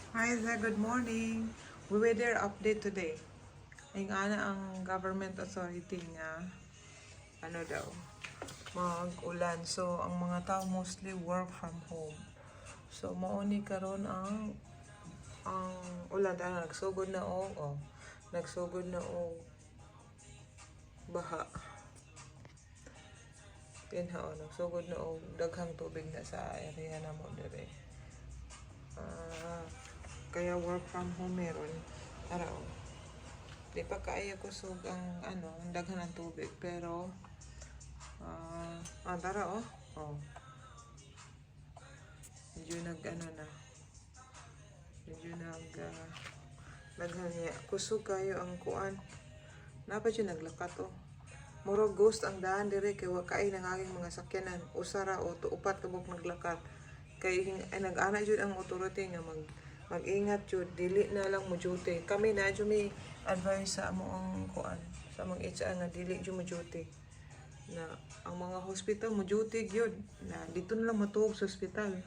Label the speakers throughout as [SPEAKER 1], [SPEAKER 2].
[SPEAKER 1] Hi there, good morning. We weather update today. Ay nga na ang government authority nga ano daw, mag-ulan. So, ang mga tao mostly work from home. So, mauni karon ang ulan nagsugod na nagsugod na baha. Pinha nagsugod na daghang tubig na sa area na mo dire. Kaya work from home meron. Araw. Di pa kaya kusog ang ang daghan ng tubig pero tara medyo na medyo daghan niya kusog kayo ang kuan napa siya naglakat muro ghost ang daan dire kay wa kay nangaging mga sakyanan usara o upat kabog naglakat kay nag-ana jud ang authority nga mag-ingat jud dili na lang mo duty kami na jud may advice sa amo ang kuan sa mga HR nga dili jud mo duty na ang mga hospital mo duty gyud na dito na lang matuog sa hospital.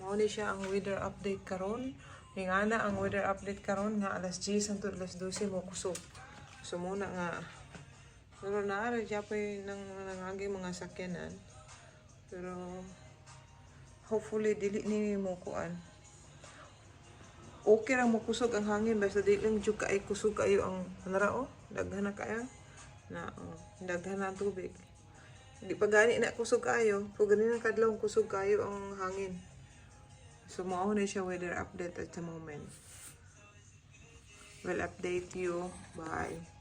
[SPEAKER 1] Mao ni siya ang weather update karon. Hingana ang weather update karon nga alas 10 hangtod alas 12 mo kusog. So muna nga pero naara japay nang nangagi mga sakyanan. Pero hopefully dili ni mo kuan. Okay ra mo kusog ang hangin basta dili lang jud kay kusog kayo ang nara daghan na kayo na daghan na tubig. Di pa gani na kusog kayo, pag ganun kadlaw kusog kayo ang hangin. So mao na siya weather update at the moment. We'll update you. Bye.